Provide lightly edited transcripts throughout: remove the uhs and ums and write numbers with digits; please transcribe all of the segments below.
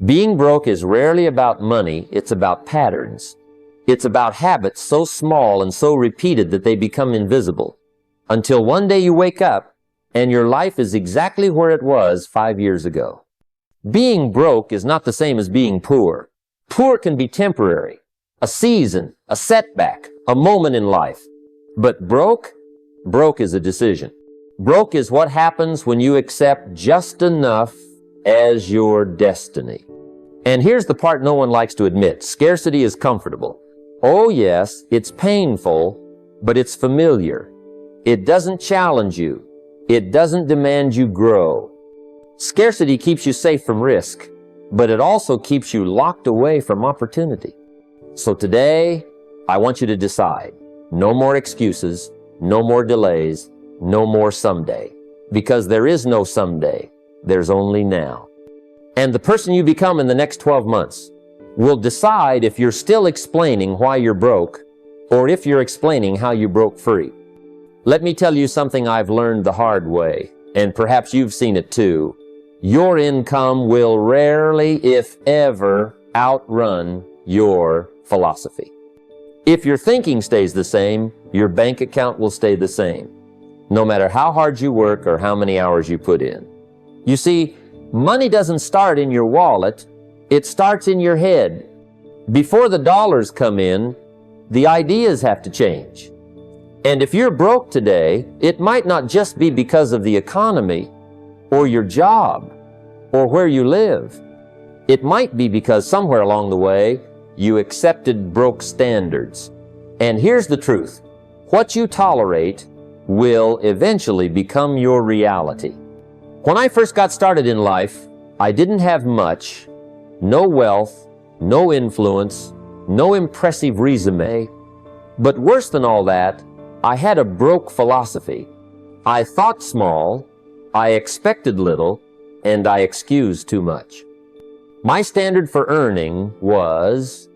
Being broke is rarely about money, it's about patterns. It's about habits so small and so repeated that they become invisible, until one day you wake up and your life is exactly where it was 5 years ago. Being broke is not the same as being poor. Poor can be temporary, a season, a setback, a moment in life. But broke is a decision. Broke is what happens when you accept just enough as your destiny. And here's the part no one likes to admit. Scarcity is comfortable. Oh yes, it's painful, but it's familiar. It doesn't challenge you. It doesn't demand you grow. Scarcity keeps you safe from risk, but it also keeps you locked away from opportunity. So today, I want you to decide. No more excuses, no more delays, no more someday. Because there is no someday, there's only now. And the person you become in the next 12 months will decide if you're still explaining why you're broke or if you're explaining how you broke free. Let me tell you something I've learned the hard way, and perhaps you've seen it too. Your income will rarely, if ever, outrun your philosophy. If your thinking stays the same, your bank account will stay the same, no matter how hard you work or how many hours you put in. You see, money doesn't start in your wallet, it starts in your head. Before the dollars come in, the ideas have to change. And if you're broke today, it might not just be because of the economy or your job or where you live. It might be because somewhere along the way, you accepted broke standards. And here's the truth. What you tolerate will eventually become your reality. When I first got started in life, I didn't have much, no wealth, no influence, no impressive resume. But worse than all that, I had a broke philosophy. I thought small, I expected little, and I excused too much. My standard for earning was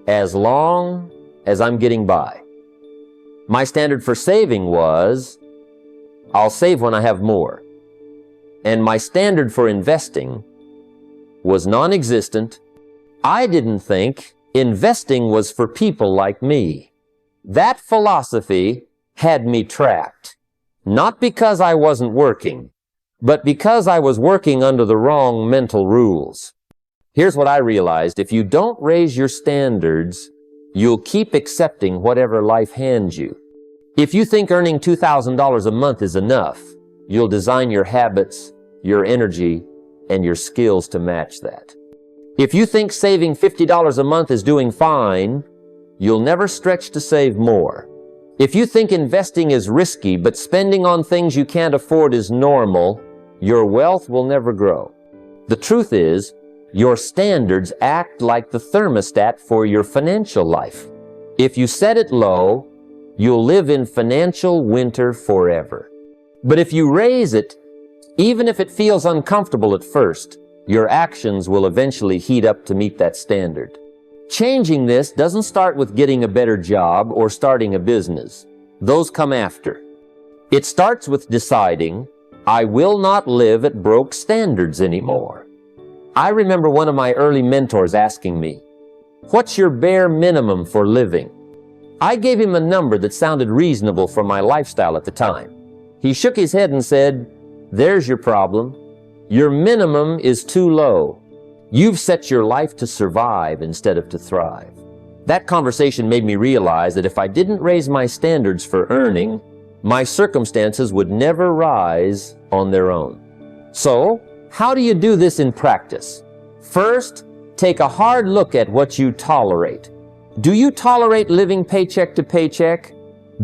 as long as I'm getting by. My standard for saving was I'll save when I have more. And my standard for investing was non-existent. I didn't think investing was for people like me. That philosophy had me trapped, not because I wasn't working, but because I was working under the wrong mental rules. Here's what I realized. If you don't raise your standards, you'll keep accepting whatever life hands you. If you think earning $2,000 a month is enough, you'll design your habits, your energy, and your skills to match that. If you think saving $50 a month is doing fine, you'll never stretch to save more. If you think investing is risky, but spending on things you can't afford is normal, your wealth will never grow. The truth is, your standards act like the thermostat for your financial life. If you set it low, you'll live in financial winter forever. But if you raise it, even if it feels uncomfortable at first, your actions will eventually heat up to meet that standard. Changing this doesn't start with getting a better job or starting a business. Those come after. It starts with deciding, I will not live at broke standards anymore. I remember one of my early mentors asking me, what's your bare minimum for living? I gave him a number that sounded reasonable for my lifestyle at the time. He shook his head and said, there's your problem. Your minimum is too low. You've set your life to survive instead of to thrive. That conversation made me realize that if I didn't raise my standards for earning, my circumstances would never rise on their own. So, how do you do this in practice? First, take a hard look at what you tolerate. Do you tolerate living paycheck to paycheck?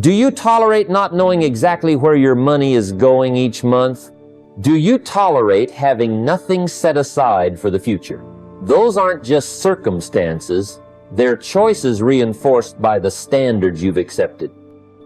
Do you tolerate not knowing exactly where your money is going each month? Do you tolerate having nothing set aside for the future? Those aren't just circumstances, they're choices reinforced by the standards you've accepted.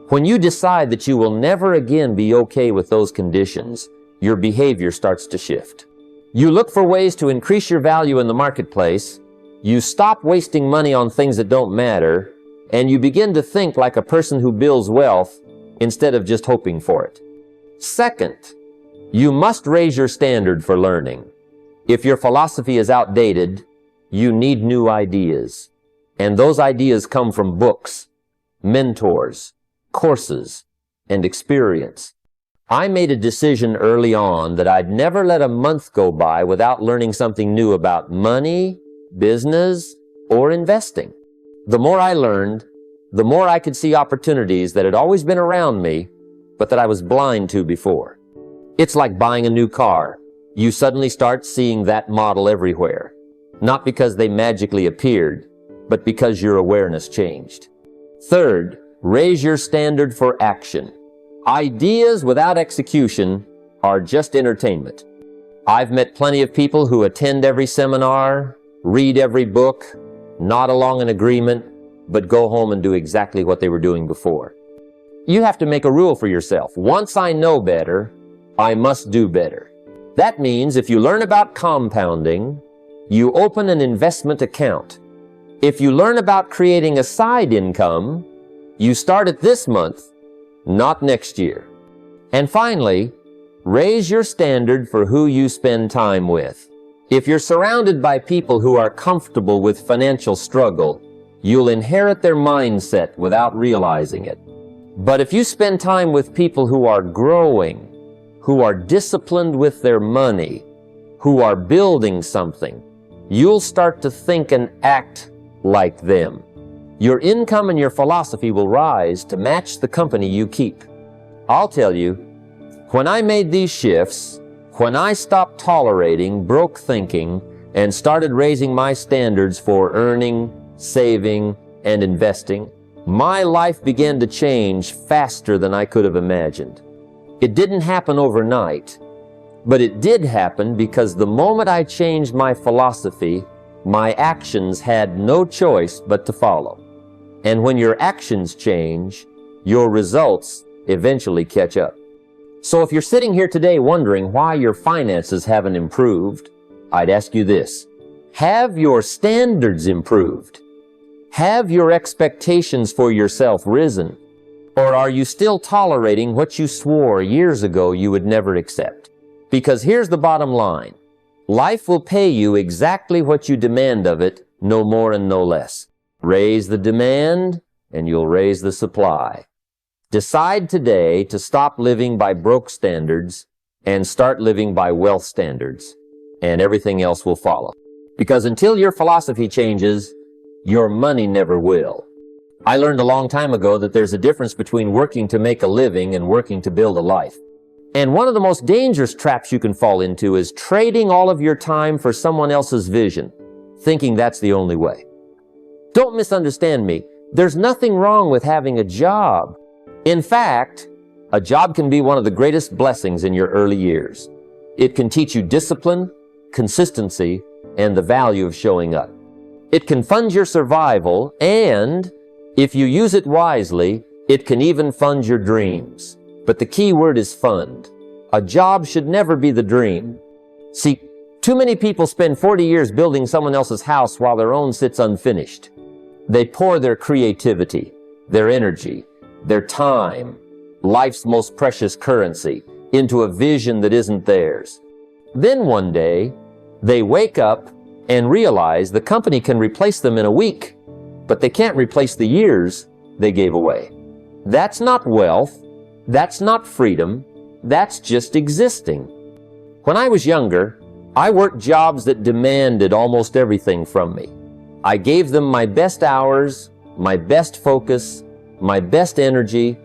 When you decide that you will never again be okay with those conditions, your behavior starts to shift. You look for ways to increase your value in the marketplace, you stop wasting money on things that don't matter, and you begin to think like a person who builds wealth instead of just hoping for it. Second, you must raise your standard for learning. If your philosophy is outdated, you need new ideas. And those ideas come from books, mentors, courses, and experience. I made a decision early on that I'd never let a month go by without learning something new about money, business, or investing. The more I learned, the more I could see opportunities that had always been around me, but that I was blind to before. It's like buying a new car. You suddenly start seeing that model everywhere, not because they magically appeared, but because your awareness changed. Third, raise your standard for action. Ideas without execution are just entertainment. I've met plenty of people who attend every seminar, read every book, nod along an agreement, but go home and do exactly what they were doing before. You have to make a rule for yourself. Once I know better, I must do better. That means if you learn about compounding, you open an investment account. If you learn about creating a side income, you start it this month, not next year. And finally, raise your standard for who you spend time with. If you're surrounded by people who are comfortable with financial struggle, you'll inherit their mindset without realizing it. But if you spend time with people who are growing, who are disciplined with their money, who are building something, you'll start to think and act like them. Your income and your philosophy will rise to match the company you keep. I'll tell you, when I made these shifts, when I stopped tolerating broke thinking and started raising my standards for earning, saving, and investing, my life began to change faster than I could have imagined. It didn't happen overnight, but it did happen because the moment I changed my philosophy, my actions had no choice but to follow. And when your actions change, your results eventually catch up. So if you're sitting here today wondering why your finances haven't improved, I'd ask you this. Have your standards improved? Have your expectations for yourself risen? Or are you still tolerating what you swore years ago you would never accept? Because here's the bottom line. Life will pay you exactly what you demand of it, no more and no less. Raise the demand, and you'll raise the supply. Decide today to stop living by broke standards and start living by wealth standards, and everything else will follow. Because until your philosophy changes, your money never will. I learned a long time ago that there's a difference between working to make a living and working to build a life. And one of the most dangerous traps you can fall into is trading all of your time for someone else's vision, thinking that's the only way. Don't misunderstand me. There's nothing wrong with having a job. In fact, a job can be one of the greatest blessings in your early years. It can teach you discipline, consistency, and the value of showing up. It can fund your survival, and if you use it wisely, it can even fund your dreams. But the key word is fund. A job should never be the dream. See, too many people spend 40 years building someone else's house while their own sits unfinished. They pour their creativity, their energy, their time, life's most precious currency, into a vision that isn't theirs. Then one day, they wake up and realize the company can replace them in a week, but they can't replace the years they gave away. That's not wealth. That's not freedom. That's just existing. When I was younger, I worked jobs that demanded almost everything from me. I gave them my best hours, my best focus, my best energy,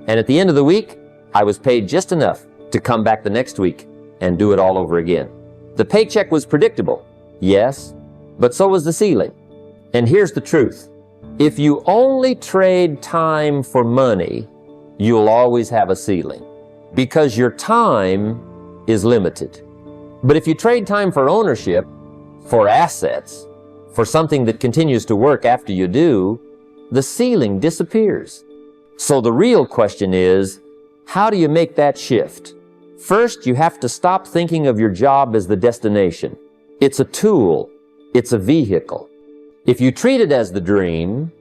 and at the end of the week, I was paid just enough to come back the next week and do it all over again. The paycheck was predictable, yes, but so was the ceiling. And here's the truth. If you only trade time for money, you'll always have a ceiling, because your time is limited. But if you trade time for ownership, for assets, for something that continues to work after you do, the ceiling disappears. So the real question is, how do you make that shift? First, you have to stop thinking of your job as the destination. It's a tool. It's a vehicle. If you treat it as the dream,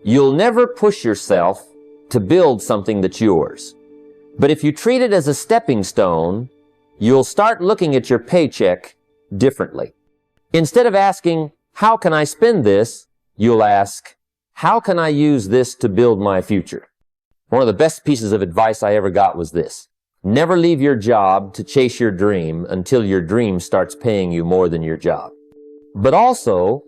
you'll never push yourself to build something that's yours. But if you treat it as a stepping stone, you'll start looking at your paycheck differently. Instead of asking, how can I spend this? You'll ask, how can I use this to build my future? One of the best pieces of advice I ever got was this: never leave your job to chase your dream until your dream starts paying you more than your job. But also,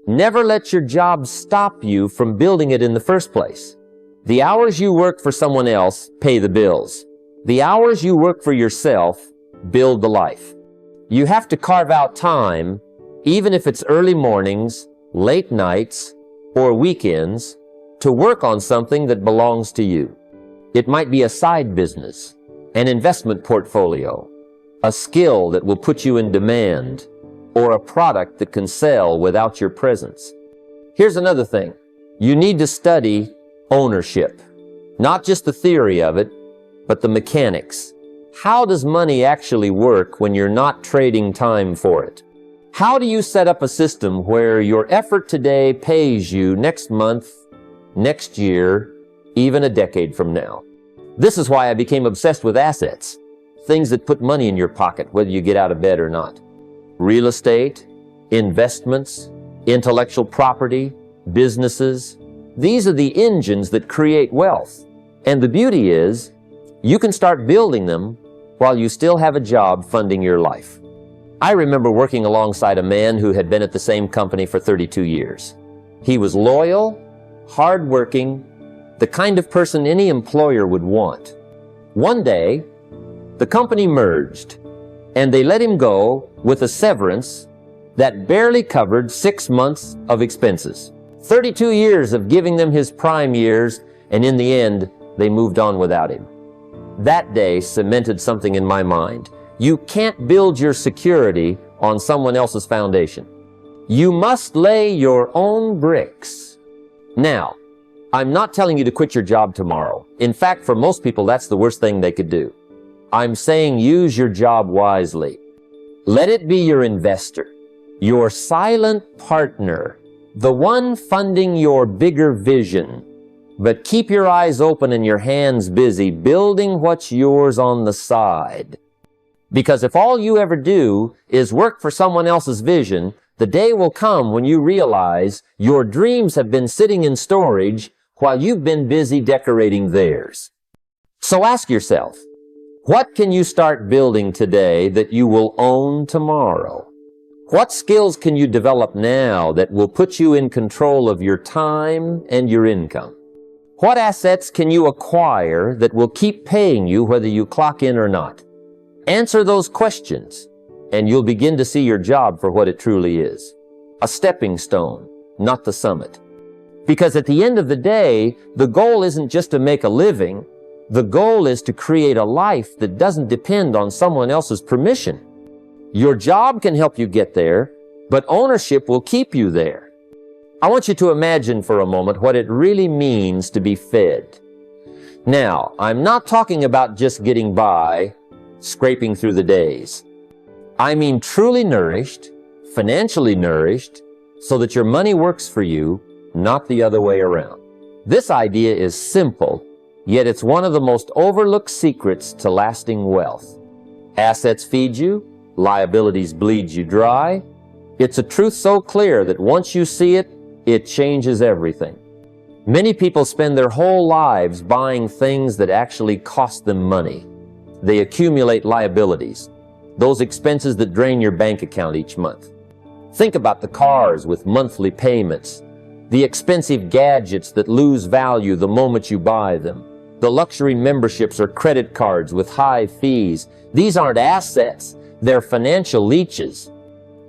never let your job stop you from building it in the first place. The hours you work for someone else pay the bills. The hours you work for yourself build the life. You have to carve out time, even if it's early mornings, late nights, or weekends, to work on something that belongs to you. It might be a side business, an investment portfolio, a skill that will put you in demand, or a product that can sell without your presence. Here's another thing. You need to study ownership. Not just the theory of it, but the mechanics. How does money actually work when you're not trading time for it? How do you set up a system where your effort today pays you next month, next year, even a decade from now? This is why I became obsessed with assets. Things that put money in your pocket, whether you get out of bed or not. Real estate, investments, intellectual property, businesses. These are the engines that create wealth. And the beauty is, you can start building them while you still have a job funding your life. I remember working alongside a man who had been at the same company for 32 years. He was loyal, hardworking, the kind of person any employer would want. One day, the company merged, and they let him go with a severance that barely covered 6 months of expenses. 32 years of giving them his prime years, and in the end, they moved on without him. That day cemented something in my mind. You can't build your security on someone else's foundation. You must lay your own bricks. Now, I'm not telling you to quit your job tomorrow. In fact, for most people, that's the worst thing they could do. I'm saying use your job wisely. Let it be your investor, your silent partner, the one funding your bigger vision. But keep your eyes open and your hands busy building what's yours on the side. Because if all you ever do is work for someone else's vision, the day will come when you realize your dreams have been sitting in storage while you've been busy decorating theirs. So ask yourself, what can you start building today that you will own tomorrow? What skills can you develop now that will put you in control of your time and your income? What assets can you acquire that will keep paying you whether you clock in or not? Answer those questions, and you'll begin to see your job for what it truly is. A stepping stone, not the summit. Because at the end of the day, the goal isn't just to make a living. The goal is to create a life that doesn't depend on someone else's permission. Your job can help you get there, but ownership will keep you there. I want you to imagine for a moment what it really means to be fed. Now, I'm not talking about just getting by, scraping through the days. I mean truly nourished, financially nourished, so that your money works for you, not the other way around. This idea is simple, yet it's one of the most overlooked secrets to lasting wealth. Assets feed you, liabilities bleed you dry. It's a truth so clear that once you see it, it changes everything. Many people spend their whole lives buying things that actually cost them money. They accumulate liabilities, those expenses that drain your bank account each month. Think about the cars with monthly payments, the expensive gadgets that lose value the moment you buy them, the luxury memberships or credit cards with high fees. These aren't assets, they're financial leeches.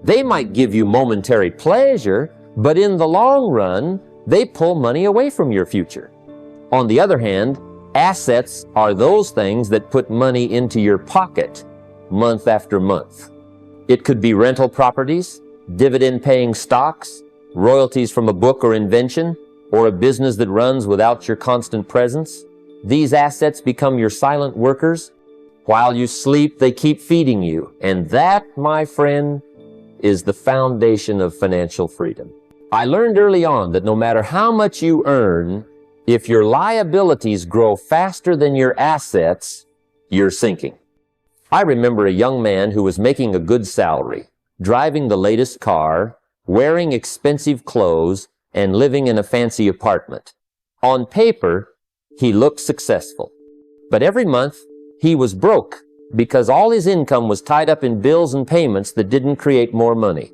They might give you momentary pleasure, but in the long run, they pull money away from your future. On the other hand, assets are those things that put money into your pocket month after month. It could be rental properties, dividend-paying stocks, royalties from a book or invention, or a business that runs without your constant presence. These assets become your silent workers. While you sleep, they keep feeding you. And that, my friend, is the foundation of financial freedom. I learned early on that no matter how much you earn, if your liabilities grow faster than your assets, you're sinking. I remember a young man who was making a good salary, driving the latest car, wearing expensive clothes, and living in a fancy apartment. On paper, he looked successful. But every month, he was broke because all his income was tied up in bills and payments that didn't create more money.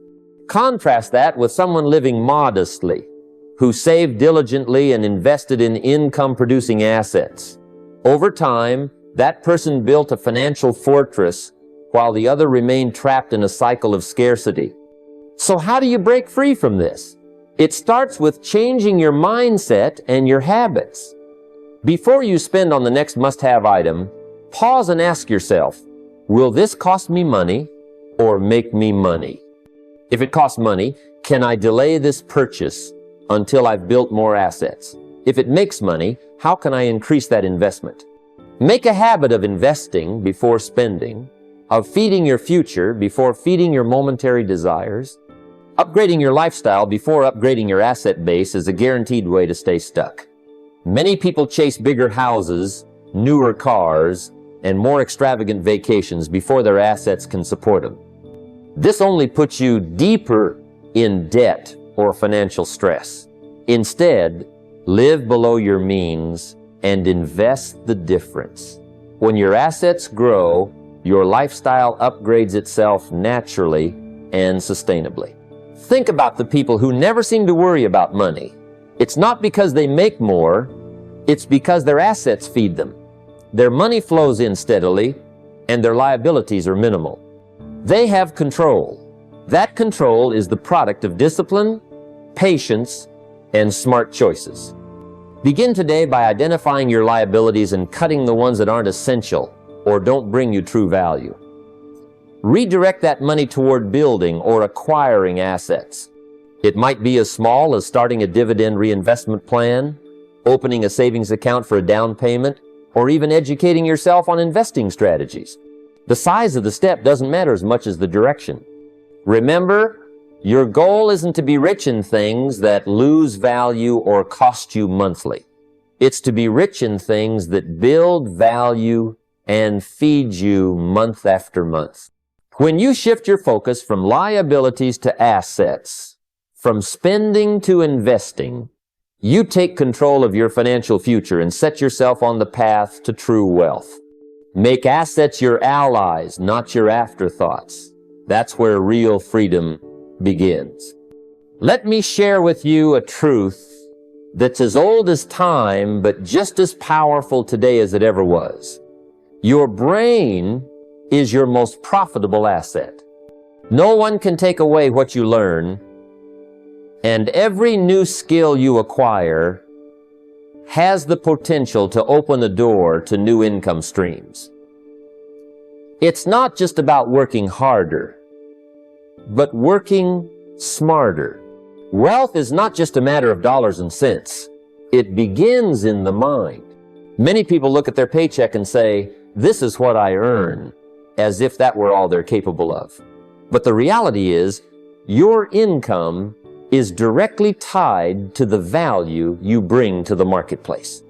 Contrast that with someone living modestly, who saved diligently and invested in income-producing assets. Over time, that person built a financial fortress while the other remained trapped in a cycle of scarcity. So how do you break free from this? It starts with changing your mindset and your habits. Before you spend on the next must-have item, pause and ask yourself, will this cost me money or make me money? If it costs money, can I delay this purchase until I've built more assets? If it makes money, how can I increase that investment? Make a habit of investing before spending, of feeding your future before feeding your momentary desires. Upgrading your lifestyle before upgrading your asset base is a guaranteed way to stay stuck. Many people chase bigger houses, newer cars, and more extravagant vacations before their assets can support them. This only puts you deeper in debt or financial stress. Instead, live below your means and invest the difference. When your assets grow, your lifestyle upgrades itself naturally and sustainably. Think about the people who never seem to worry about money. It's not because they make more, it's because their assets feed them. Their money flows in steadily, and their liabilities are minimal. They have control. That control is the product of discipline, patience, and smart choices. Begin today by identifying your liabilities and cutting the ones that aren't essential or don't bring you true value. Redirect that money toward building or acquiring assets. It might be as small as starting a dividend reinvestment plan, opening a savings account for a down payment, or even educating yourself on investing strategies. The size of the step doesn't matter as much as the direction. Remember, your goal isn't to be rich in things that lose value or cost you monthly. It's to be rich in things that build value and feed you month after month. When you shift your focus from liabilities to assets, from spending to investing, you take control of your financial future and set yourself on the path to true wealth. Make assets your allies, not your afterthoughts. That's where real freedom begins. Let me share with you a truth that's as old as time, but just as powerful today as it ever was. Your brain is your most profitable asset. No one can take away what you learn, and every new skill you acquire has the potential to open the door to new income streams. It's not just about working harder, but working smarter. Wealth is not just a matter of dollars and cents. It begins in the mind. Many people look at their paycheck and say, "This is what I earn," as if that were all they're capable of. But the reality is, your income is directly tied to the value you bring to the marketplace.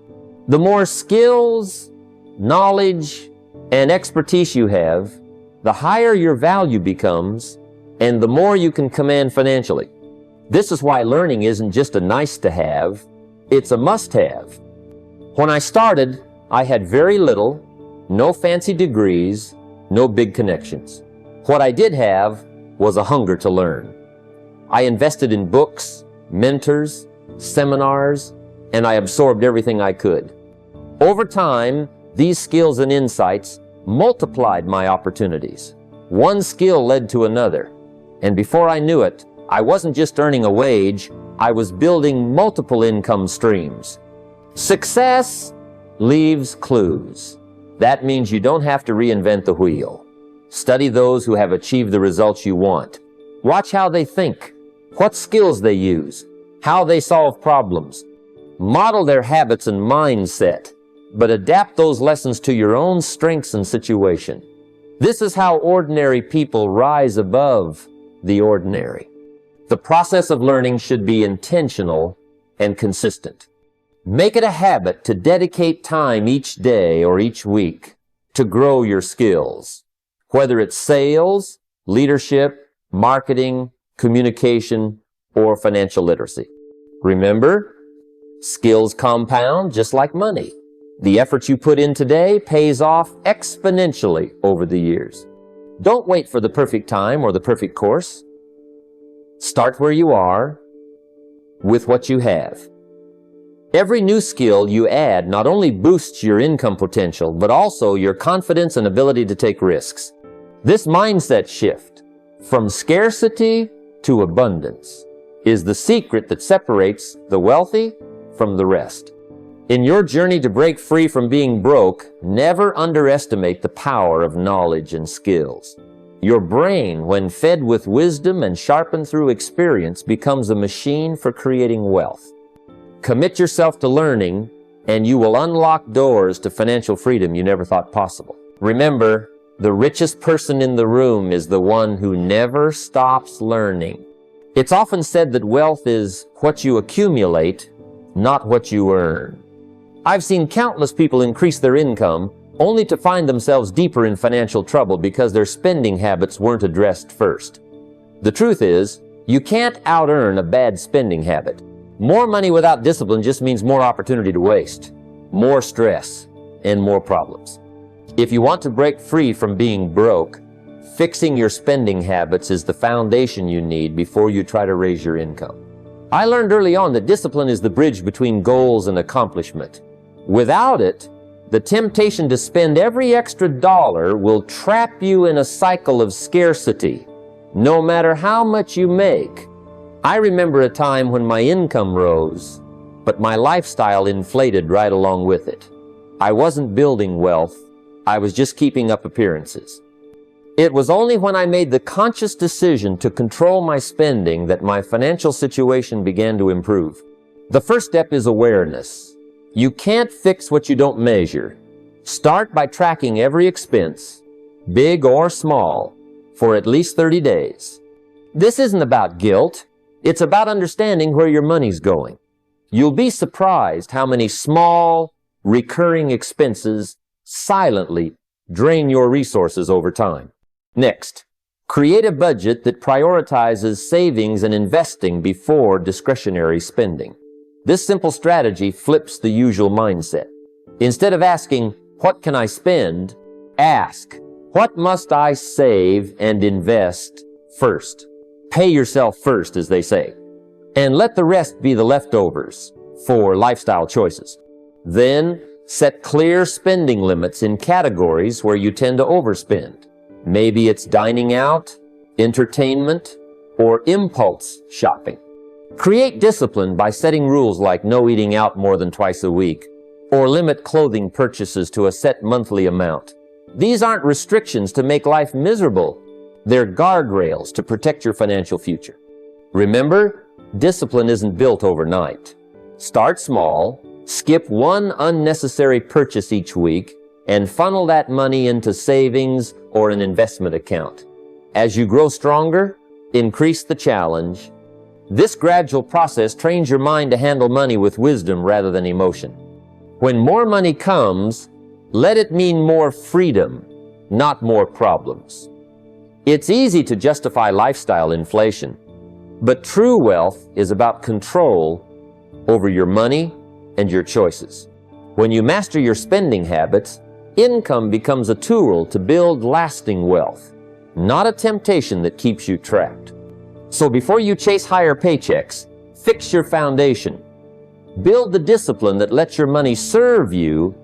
The more skills, knowledge, and expertise you have, the higher your value becomes, and the more you can command financially. This is why learning isn't just a nice to have, it's a must have. When I started, I had very little, no fancy degrees, no big connections. What I did have was a hunger to learn. I invested in books, mentors, seminars, and I absorbed everything I could. Over time, these skills and insights multiplied my opportunities. One skill led to another, and before I knew it, I wasn't just earning a wage, I was building multiple income streams. Success leaves clues. That means you don't have to reinvent the wheel. Study those who have achieved the results you want. Watch how they think, what skills they use, how they solve problems. Model their habits and mindset, but adapt those lessons to your own strengths and situation. This is how ordinary people rise above the ordinary. The process of learning should be intentional and consistent. Make it a habit to dedicate time each day or each week to grow your skills. Whether it's sales, leadership, marketing, communication, or financial literacy. Remember, skills compound just like money. The effort you put in today pays off exponentially over the years. Don't wait for the perfect time or the perfect course. Start where you are with what you have. Every new skill you add not only boosts your income potential, but also your confidence and ability to take risks. This mindset shift from scarcity to abundance is the secret that separates the wealthy from the rest. In your journey to break free from being broke, never underestimate the power of knowledge and skills. Your brain, when fed with wisdom and sharpened through experience, becomes a machine for creating wealth. Commit yourself to learning, and you will unlock doors to financial freedom you never thought possible. Remember, the richest person in the room is the one who never stops learning. It's often said that wealth is what you accumulate, not what you earn. I've seen countless people increase their income only to find themselves deeper in financial trouble because their spending habits weren't addressed first. The truth is, you can't out-earn a bad spending habit. More money without discipline just means more opportunity to waste, more stress, and more problems. If you want to break free from being broke, fixing your spending habits is the foundation you need before you try to raise your income. I learned early on that discipline is the bridge between goals and accomplishment. Without it, the temptation to spend every extra dollar will trap you in a cycle of scarcity, no matter how much you make. I remember a time when my income rose, but my lifestyle inflated right along with it. I wasn't building wealth, I was just keeping up appearances. It was only when I made the conscious decision to control my spending that my financial situation began to improve. The first step is awareness. You can't fix what you don't measure. Start by tracking every expense, big or small, for at least 30 days. This isn't about guilt. It's about understanding where your money's going. You'll be surprised how many small, recurring expenses silently drain your resources over time. Next, create a budget that prioritizes savings and investing before discretionary spending. This simple strategy flips the usual mindset. Instead of asking, "What can I spend?" ask, "What must I save and invest first?" Pay yourself first, as they say, and let the rest be the leftovers for lifestyle choices. Then, set clear spending limits in categories where you tend to overspend. Maybe it's dining out, entertainment, or impulse shopping. Create discipline by setting rules like no eating out more than twice a week, or limit clothing purchases to a set monthly amount. These aren't restrictions to make life miserable. They're guardrails to protect your financial future. Remember, discipline isn't built overnight. Start small, skip one unnecessary purchase each week, and funnel that money into savings or an investment account. As you grow stronger, increase the challenge. This gradual process trains your mind to handle money with wisdom rather than emotion. When more money comes, let it mean more freedom, not more problems. It's easy to justify lifestyle inflation, but true wealth is about control over your money and your choices. When you master your spending habits, income becomes a tool to build lasting wealth, not a temptation that keeps you trapped. So before you chase higher paychecks, fix your foundation. Build the discipline that lets your money serve you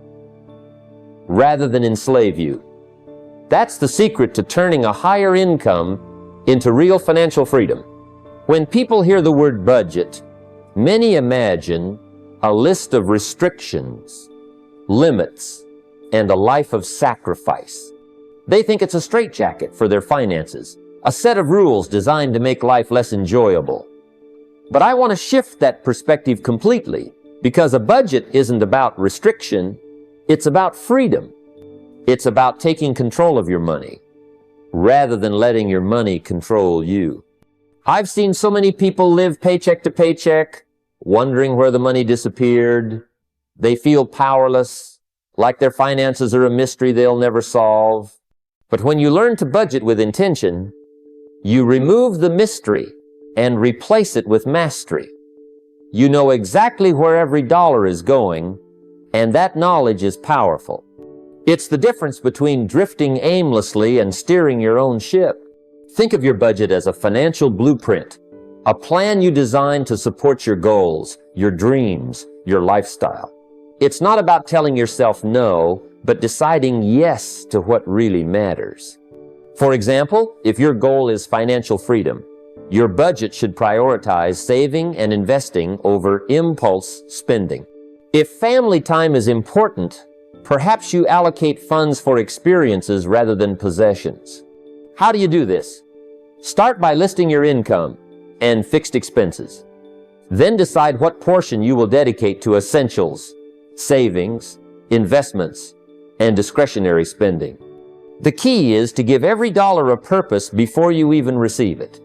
rather than enslave you. That's the secret to turning a higher income into real financial freedom. When people hear the word budget, many imagine a list of restrictions, limits, and a life of sacrifice. They think it's a straitjacket for their finances, a set of rules designed to make life less enjoyable. But I want to shift that perspective completely, because a budget isn't about restriction, it's about freedom. It's about taking control of your money, rather than letting your money control you. I've seen so many people live paycheck to paycheck, wondering where the money disappeared. They feel powerless, like their finances are a mystery they'll never solve. But when you learn to budget with intention, You remove the mystery and replace it with mastery. You know exactly where every dollar is going, and that knowledge is powerful. It's the difference between drifting aimlessly and steering your own ship. Think of your budget as a financial blueprint, a plan you design to support your goals, your dreams, your lifestyle. It's not about telling yourself no, but deciding yes to what really matters. For example, if your goal is financial freedom, your budget should prioritize saving and investing over impulse spending. If family time is important, perhaps you allocate funds for experiences rather than possessions. How do you do this? Start by listing your income and fixed expenses. Then decide what portion you will dedicate to essentials, savings, investments, and discretionary spending. The key is to give every dollar a purpose before you even receive it.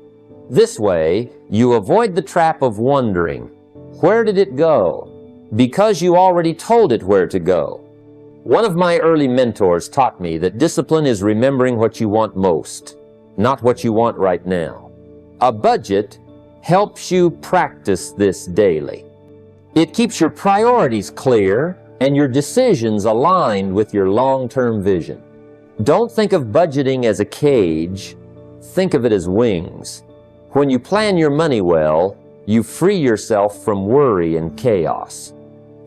This way, you avoid the trap of wondering, where did it go? Because you already told it where to go. One of my early mentors taught me that discipline is remembering what you want most, not what you want right now. A budget helps you practice this daily. It keeps your priorities clear and your decisions aligned with your long-term vision. Don't think of budgeting as a cage, think of it as wings. When you plan your money well, you free yourself from worry and chaos.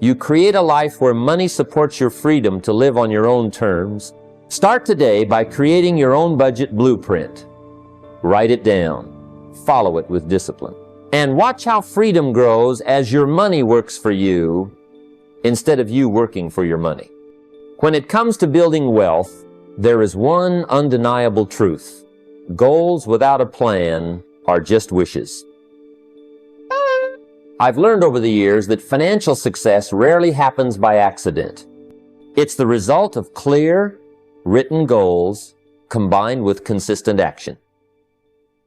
You create a life where money supports your freedom to live on your own terms. Start today by creating your own budget blueprint. Write it down. Follow it with discipline. And watch how freedom grows as your money works for you instead of you working for your money. When it comes to building wealth, there is one undeniable truth. Goals without a plan are just wishes. I've learned over the years that financial success rarely happens by accident. It's the result of clear, written goals combined with consistent action.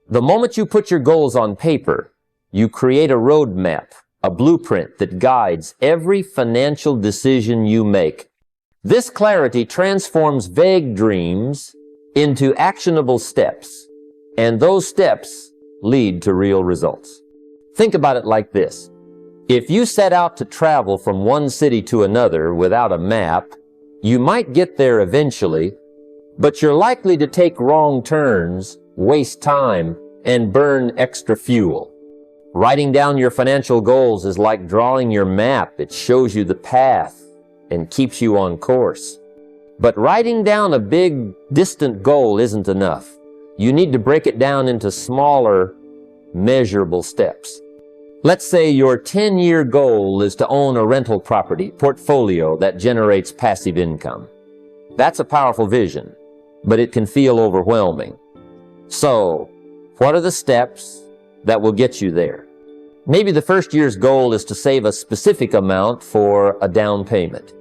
The moment you put your goals on paper, you create a roadmap, a blueprint that guides every financial decision you make. This clarity transforms vague dreams into actionable steps, and those steps lead to real results. Think about it like this. If you set out to travel from one city to another without a map, you might get there eventually, but you're likely to take wrong turns, waste time, and burn extra fuel. Writing down your financial goals is like drawing your map. It shows you the path and keeps you on course. But writing down a big, distant goal isn't enough. You need to break it down into smaller, measurable steps. Let's say your 10-year goal is to own a rental property portfolio that generates passive income. That's a powerful vision, but it can feel overwhelming. So, what are the steps that will get you there? Maybe the first year's goal is to save a specific amount for a down payment.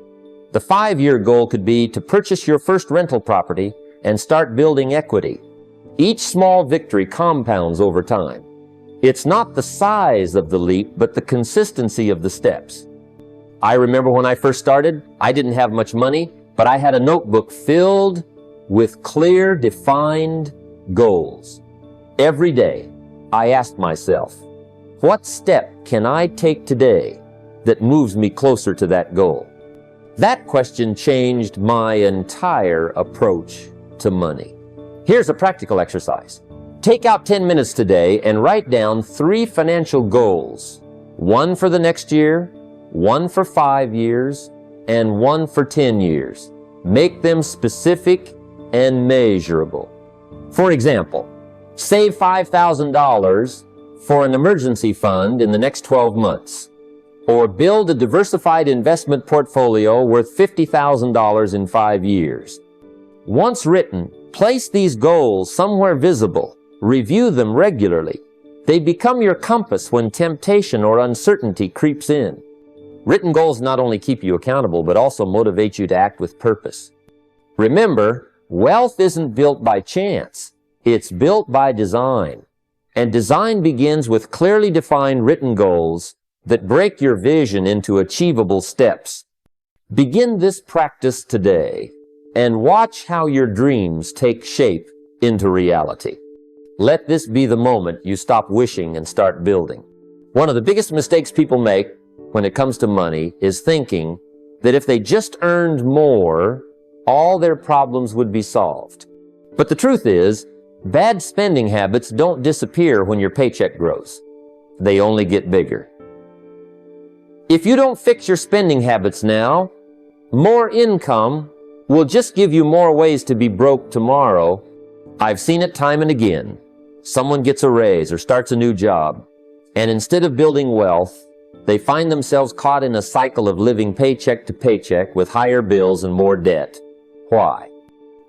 The 5-year goal could be to purchase your first rental property and start building equity. Each small victory compounds over time. It's not the size of the leap, but the consistency of the steps. I remember when I first started, I didn't have much money, but I had a notebook filled with clear, defined goals. Every day, I asked myself, what step can I take today that moves me closer to that goal? That question changed my entire approach to money. Here's a practical exercise. Take out 10 minutes today and write down 3 financial goals. 1 for the next year, 1 for 5 years, and 1 for 10 years. Make them specific and measurable. For example, save $5,000 for an emergency fund in the next 12 months. Or build a diversified investment portfolio worth $50,000 in 5 years. Once written, place these goals somewhere visible. Review them regularly. They become your compass when temptation or uncertainty creeps in. Written goals not only keep you accountable, but also motivate you to act with purpose. Remember, wealth isn't built by chance. It's built by design. And design begins with clearly defined written goals that break your vision into achievable steps. Begin this practice today and watch how your dreams take shape into reality. Let this be the moment you stop wishing and start building. One of the biggest mistakes people make when it comes to money is thinking that if they just earned more, all their problems would be solved. But the truth is, bad spending habits don't disappear when your paycheck grows. They only get bigger. If you don't fix your spending habits now, more income will just give you more ways to be broke tomorrow. I've seen it time and again. Someone gets a raise or starts a new job, and instead of building wealth, they find themselves caught in a cycle of living paycheck to paycheck with higher bills and more debt. Why?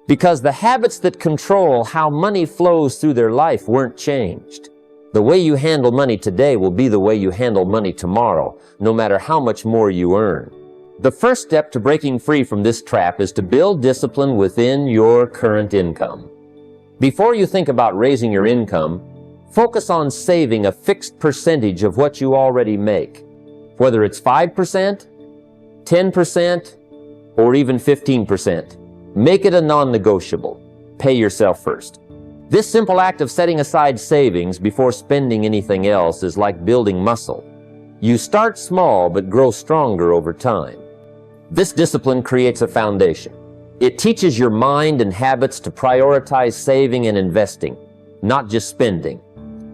Because the habits that control how money flows through their life weren't changed. The way you handle money today will be the way you handle money tomorrow, no matter how much more you earn. The first step to breaking free from this trap is to build discipline within your current income. Before you think about raising your income, focus on saving a fixed percentage of what you already make. Whether it's 5%, 10%, or even 15%. Make it a non-negotiable. Pay yourself first. This simple act of setting aside savings before spending anything else is like building muscle. You start small but grow stronger over time. This discipline creates a foundation. It teaches your mind and habits to prioritize saving and investing, not just spending.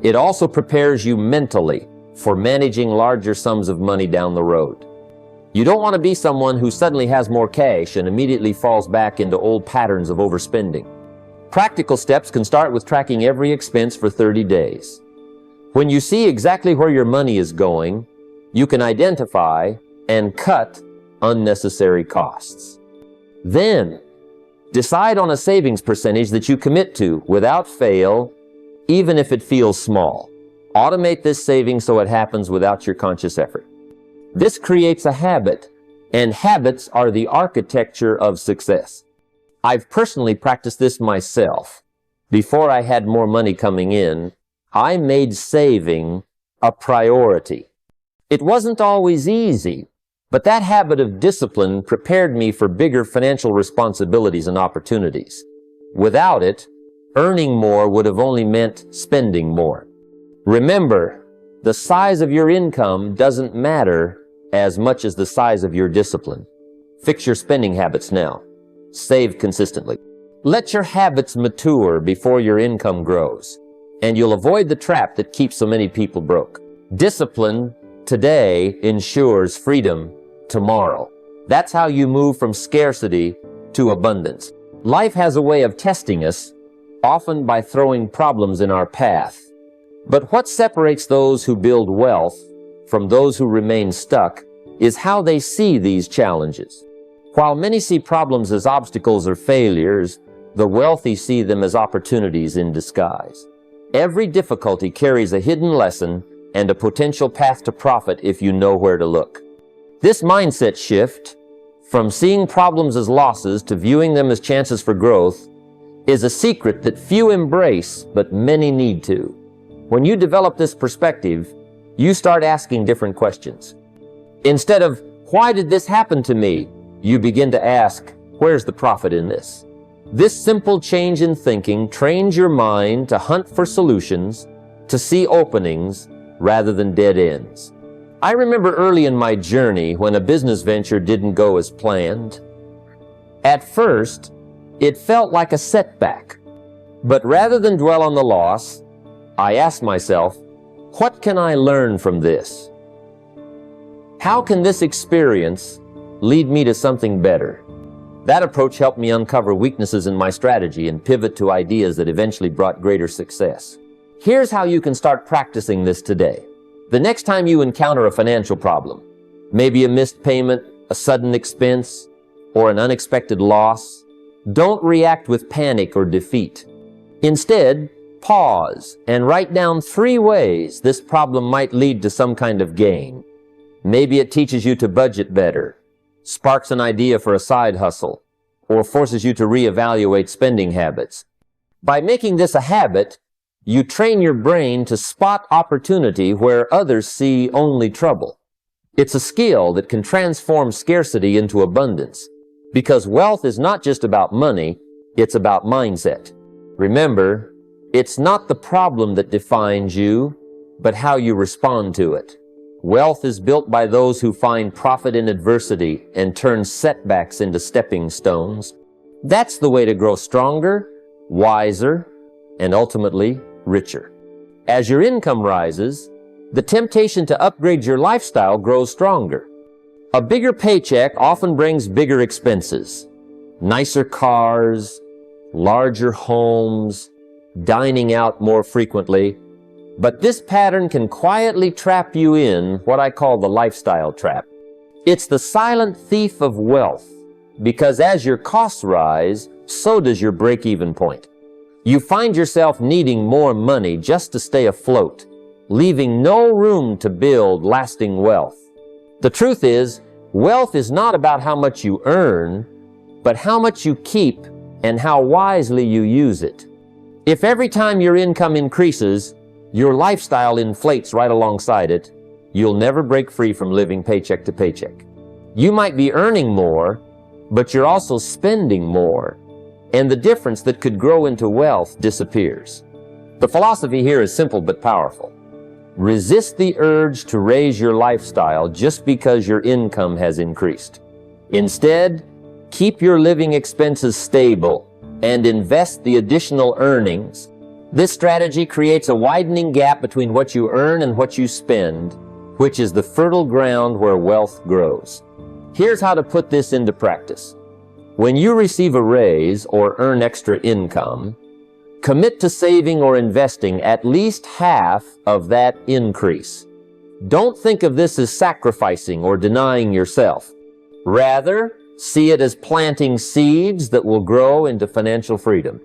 It also prepares you mentally for managing larger sums of money down the road. You don't want to be someone who suddenly has more cash and immediately falls back into old patterns of overspending. Practical steps can start with tracking every expense for 30 days. When you see exactly where your money is going, you can identify and cut unnecessary costs. Then, decide on a savings percentage that you commit to without fail, even if it feels small. Automate this saving so it happens without your conscious effort. This creates a habit, and habits are the architecture of success. I've personally practiced this myself. Before I had more money coming in, I made saving a priority. It wasn't always easy, but that habit of discipline prepared me for bigger financial responsibilities and opportunities. Without it, earning more would have only meant spending more. Remember, the size of your income doesn't matter as much as the size of your discipline. Fix your spending habits now. Save consistently. Let your habits mature before your income grows, and you'll avoid the trap that keeps so many people broke. Discipline today ensures freedom tomorrow. That's how you move from scarcity to abundance. Life has a way of testing us, often by throwing problems in our path. But what separates those who build wealth from those who remain stuck is how they see these challenges. While many see problems as obstacles or failures, the wealthy see them as opportunities in disguise. Every difficulty carries a hidden lesson and a potential path to profit if you know where to look. This mindset shift, from seeing problems as losses to viewing them as chances for growth, is a secret that few embrace, but many need to. When you develop this perspective, you start asking different questions. Instead of, "Why did this happen to me?" you begin to ask, "Where's the profit in this?" This simple change in thinking trains your mind to hunt for solutions, to see openings rather than dead ends. I remember early in my journey when a business venture didn't go as planned. At first, it felt like a setback. But rather than dwell on the loss, I asked myself, what can I learn from this? How can this experience lead me to something better? That approach helped me uncover weaknesses in my strategy and pivot to ideas that eventually brought greater success. Here's how you can start practicing this today. The next time you encounter a financial problem, maybe a missed payment, a sudden expense, or an unexpected loss, don't react with panic or defeat. Instead, pause and write down 3 ways this problem might lead to some kind of gain. Maybe it teaches you to budget better, sparks an idea for a side hustle, or forces you to reevaluate spending habits. By making this a habit, you train your brain to spot opportunity where others see only trouble. It's a skill that can transform scarcity into abundance, because wealth is not just about money, it's about mindset. Remember, It's not the problem that defines you, but how you respond to it. Wealth is built by those who find profit in adversity and turn setbacks into stepping stones. That's the way to grow stronger, wiser, and ultimately richer. As your income rises, the temptation to upgrade your lifestyle grows stronger. A bigger paycheck often brings bigger expenses. Nicer cars, larger homes, dining out more frequently. But this pattern can quietly trap you in what I call the lifestyle trap. It's the silent thief of wealth, because as your costs rise, so does your break-even point. You find yourself needing more money just to stay afloat, leaving no room to build lasting wealth. The truth is, wealth is not about how much you earn, but how much you keep and how wisely you use it. If every time your income increases, your lifestyle inflates right alongside it, you'll never break free from living paycheck to paycheck. You might be earning more, but you're also spending more, and the difference that could grow into wealth disappears. The philosophy here is simple but powerful. Resist the urge to raise your lifestyle just because your income has increased. Instead, keep your living expenses stable and invest the additional earnings. This strategy creates a widening gap between what you earn and what you spend, which is the fertile ground where wealth grows. Here's how to put this into practice. When you receive a raise or earn extra income, commit to saving or investing at least half of that increase. Don't think of this as sacrificing or denying yourself. Rather, see it as planting seeds that will grow into financial freedom.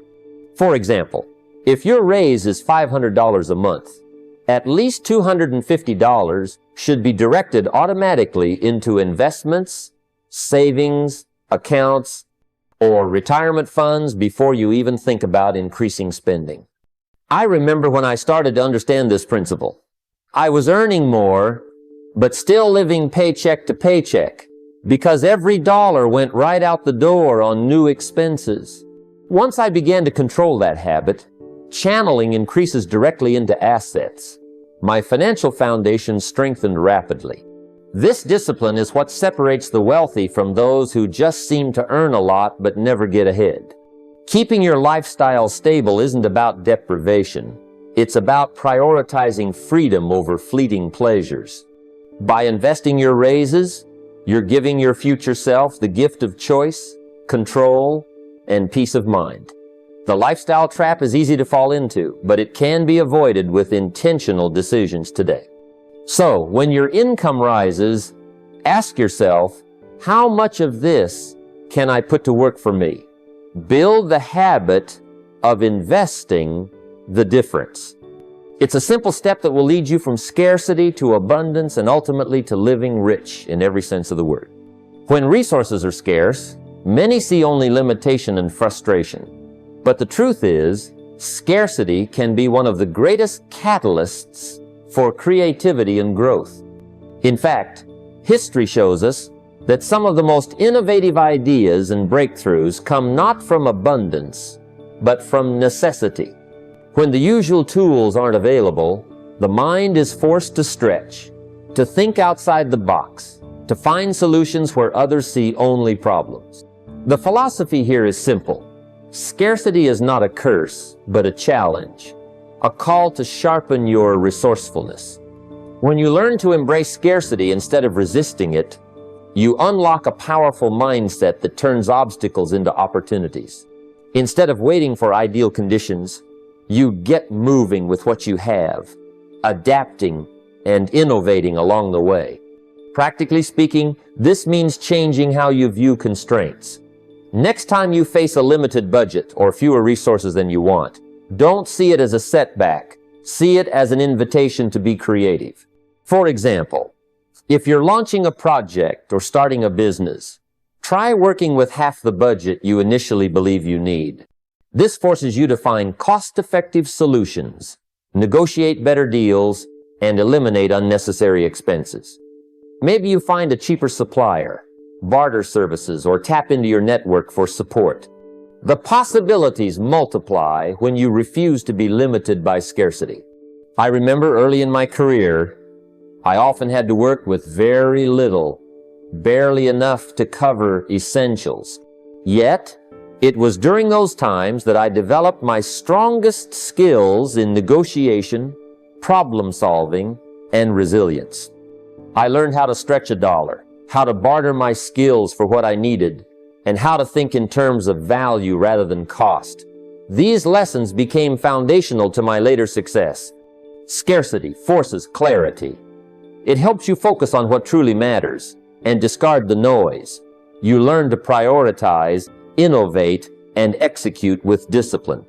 For example, if your raise is $500 a month, at least $250 should be directed automatically into investments, savings, accounts, or retirement funds before you even think about increasing spending. I remember when I started to understand this principle. I was earning more, but still living paycheck to paycheck, because every dollar went right out the door on new expenses. Once I began to control that habit, channeling increases directly into assets. My financial foundation strengthened rapidly. This discipline is what separates the wealthy from those who just seem to earn a lot but never get ahead. Keeping your lifestyle stable isn't about deprivation. It's about prioritizing freedom over fleeting pleasures. By investing your raises, you're giving your future self the gift of choice, control, and peace of mind. The lifestyle trap is easy to fall into, but it can be avoided with intentional decisions today. So, when your income rises, ask yourself, how much of this can I put to work for me? Build the habit of investing the difference. It's a simple step that will lead you from scarcity to abundance and ultimately to living rich in every sense of the word. When resources are scarce, many see only limitation and frustration. But the truth is, scarcity can be one of the greatest catalysts for creativity and growth. In fact, history shows us that some of the most innovative ideas and breakthroughs come not from abundance, but from necessity. When the usual tools aren't available, the mind is forced to stretch, to think outside the box, to find solutions where others see only problems. The philosophy here is simple. Scarcity is not a curse, but a challenge, a call to sharpen your resourcefulness. When you learn to embrace scarcity instead of resisting it, you unlock a powerful mindset that turns obstacles into opportunities. Instead of waiting for ideal conditions, you get moving with what you have, adapting and innovating along the way. Practically speaking, this means changing how you view constraints. Next time you face a limited budget or fewer resources than you want, don't see it as a setback. See it as an invitation to be creative. For example, if you're launching a project or starting a business, try working with half the budget you initially believe you need. This forces you to find cost-effective solutions, negotiate better deals, and eliminate unnecessary expenses. Maybe you find a cheaper supplier, barter services, or tap into your network for support. The possibilities multiply when you refuse to be limited by scarcity. I remember early in my career, I often had to work with very little, barely enough to cover essentials. Yet, it was during those times that I developed my strongest skills in negotiation, problem solving, and resilience. I learned how to stretch a dollar, how to barter my skills for what I needed, and how to think in terms of value rather than cost. These lessons became foundational to my later success. Scarcity forces clarity. It helps you focus on what truly matters and discard the noise. You learn to prioritize, innovate, and execute with discipline.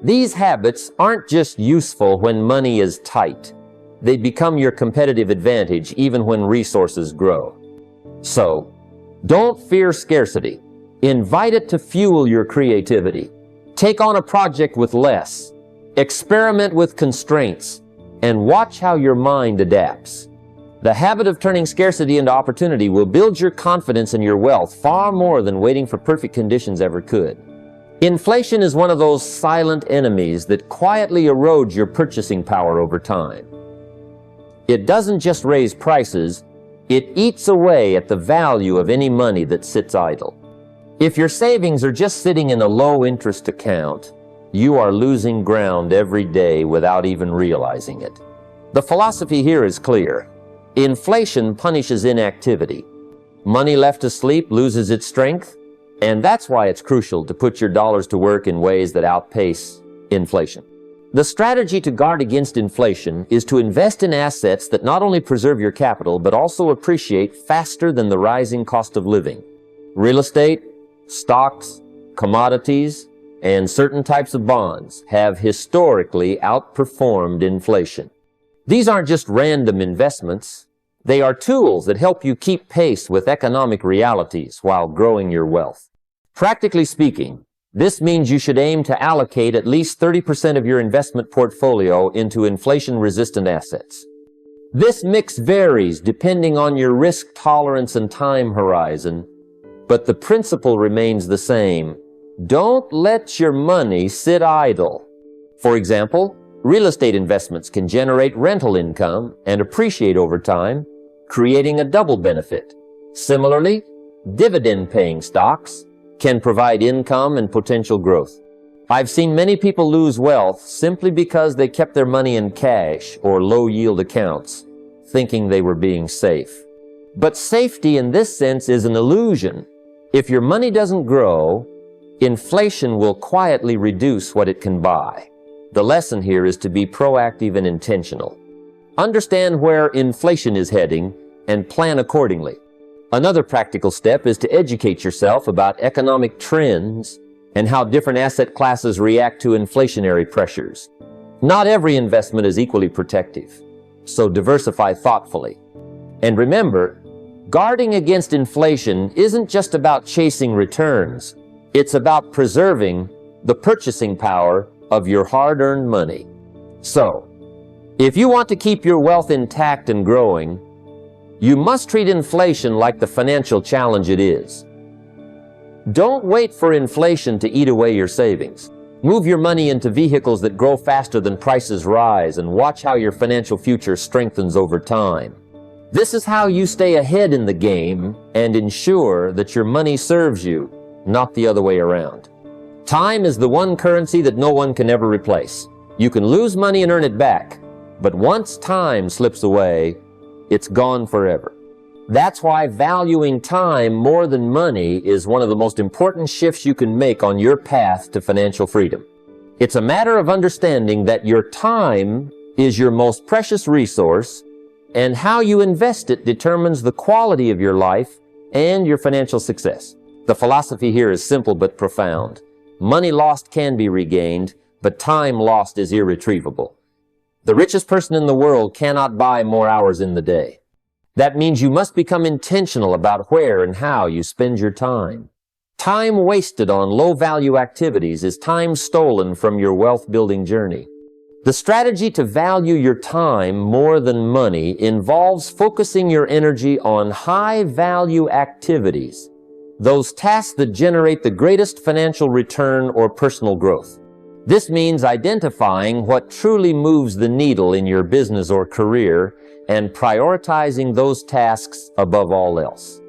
These habits aren't just useful when money is tight. They become your competitive advantage even when resources grow. So, don't fear scarcity. Invite it to fuel your creativity. Take on a project with less. Experiment with constraints, and watch how your mind adapts. The habit of turning scarcity into opportunity will build your confidence in your wealth far more than waiting for perfect conditions ever could. Inflation is one of those silent enemies that quietly erodes your purchasing power over time. It doesn't just raise prices, it eats away at the value of any money that sits idle. If your savings are just sitting in a low-interest account, you are losing ground every day without even realizing it. The philosophy here is clear. Inflation punishes inactivity. Money left asleep loses its strength, and that's why it's crucial to put your dollars to work in ways that outpace inflation. The strategy to guard against inflation is to invest in assets that not only preserve your capital, but also appreciate faster than the rising cost of living. Real estate, stocks, commodities, and certain types of bonds have historically outperformed inflation. These aren't just random investments. They are tools that help you keep pace with economic realities while growing your wealth. Practically speaking, this means you should aim to allocate at least 30% of your investment portfolio into inflation-resistant assets. This mix varies depending on your risk tolerance and time horizon, but the principle remains the same. Don't let your money sit idle. For example, real estate investments can generate rental income and appreciate over time, creating a double benefit. Similarly, dividend-paying stocks can provide income and potential growth. I've seen many people lose wealth simply because they kept their money in cash or low-yield accounts, thinking they were being safe. But safety in this sense is an illusion. If your money doesn't grow, inflation will quietly reduce what it can buy. The lesson here is to be proactive and intentional. Understand where inflation is heading and plan accordingly. Another practical step is to educate yourself about economic trends and how different asset classes react to inflationary pressures. Not every investment is equally protective, so diversify thoughtfully. And remember, guarding against inflation isn't just about chasing returns. It's about preserving the purchasing power of your hard-earned money. So, if you want to keep your wealth intact and growing, you must treat inflation like the financial challenge it is. Don't wait for inflation to eat away your savings. Move your money into vehicles that grow faster than prices rise and watch how your financial future strengthens over time. This is how you stay ahead in the game and ensure that your money serves you, not the other way around. Time is the one currency that no one can ever replace. You can lose money and earn it back, but once time slips away, it's gone forever. That's why valuing time more than money is one of the most important shifts you can make on your path to financial freedom. It's a matter of understanding that your time is your most precious resource, and how you invest it determines the quality of your life and your financial success. The philosophy here is simple but profound. Money lost can be regained, but time lost is irretrievable. The richest person in the world cannot buy more hours in the day. That means you must become intentional about where and how you spend your time. Time wasted on low-value activities is time stolen from your wealth-building journey. The strategy to value your time more than money involves focusing your energy on high-value activities those tasks that generate the greatest financial return or personal growth. This means identifying what truly moves the needle in your business or career and prioritizing those tasks above all else.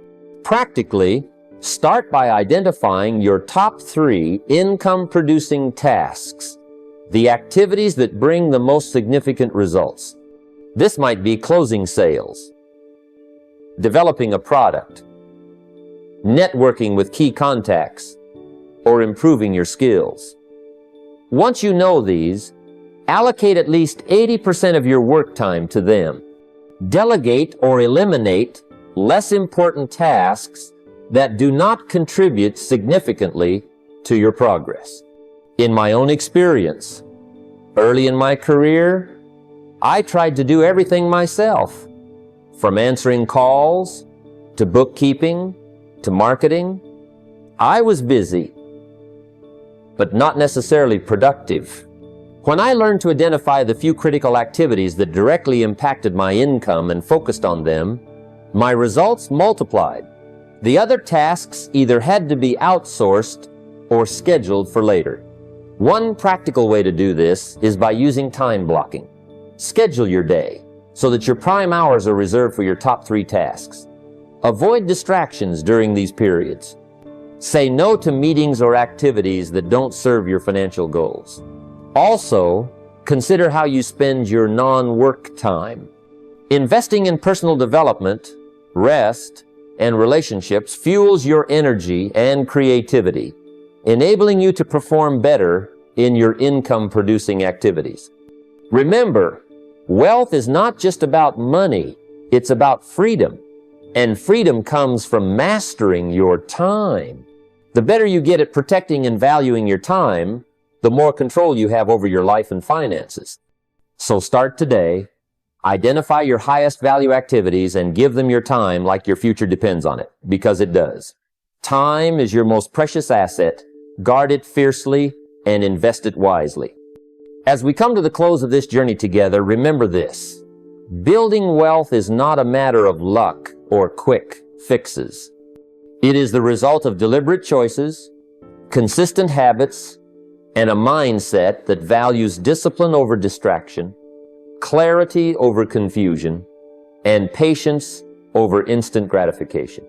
Practically, start by identifying your top 3 income-producing tasks, the activities that bring the most significant results. This might be closing sales, developing a product, networking with key contacts, or improving your skills. Once you know these, allocate at least 80% of your work time to them. Delegate or eliminate less important tasks that do not contribute significantly to your progress. In my own experience, early in my career, I tried to do everything myself, from answering calls to bookkeeping to marketing. I was busy, but not necessarily productive. When I learned to identify the few critical activities that directly impacted my income and focused on them, my results multiplied. The other tasks either had to be outsourced or scheduled for later. One practical way to do this is by using time blocking. Schedule your day so that your prime hours are reserved for your top 3 tasks. Avoid distractions during these periods. Say no to meetings or activities that don't serve your financial goals. Also, consider how you spend your non-work time. Investing in personal development, rest, and relationships fuels your energy and creativity, enabling you to perform better in your income-producing activities. Remember, wealth is not just about money, it's about freedom. And freedom comes from mastering your time. The better you get at protecting and valuing your time, the more control you have over your life and finances. So start today, identify your highest value activities, and give them your time like your future depends on it, because it does. Time is your most precious asset. Guard it fiercely and invest it wisely. As we come to the close of this journey together, remember this: building wealth is not a matter of luck or quick fixes. It is the result of deliberate choices, consistent habits, and a mindset that values discipline over distraction, clarity over confusion, and patience over instant gratification.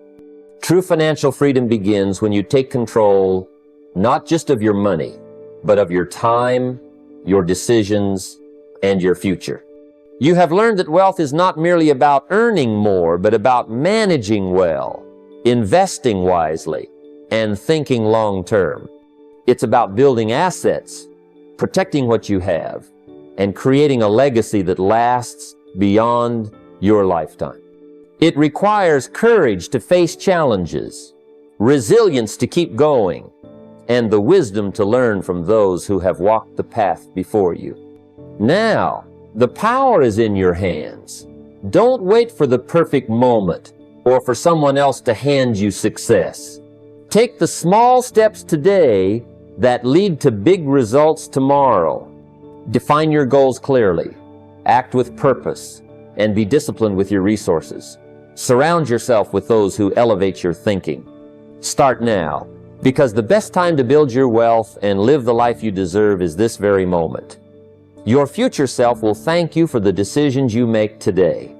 True financial freedom begins when you take control not just of your money, but of your time, your decisions, and your future. You have learned that wealth is not merely about earning more, but about managing well, investing wisely, and thinking long-term. It's about building assets, protecting what you have, and creating a legacy that lasts beyond your lifetime. It requires courage to face challenges, resilience to keep going, and the wisdom to learn from those who have walked the path before you. Now, the power is in your hands. Don't wait for the perfect moment or for someone else to hand you success. Take the small steps today that lead to big results tomorrow. Define your goals clearly, act with purpose, and be disciplined with your resources. Surround yourself with those who elevate your thinking. Start now, because the best time to build your wealth and live the life you deserve is this very moment. Your future self will thank you for the decisions you make today.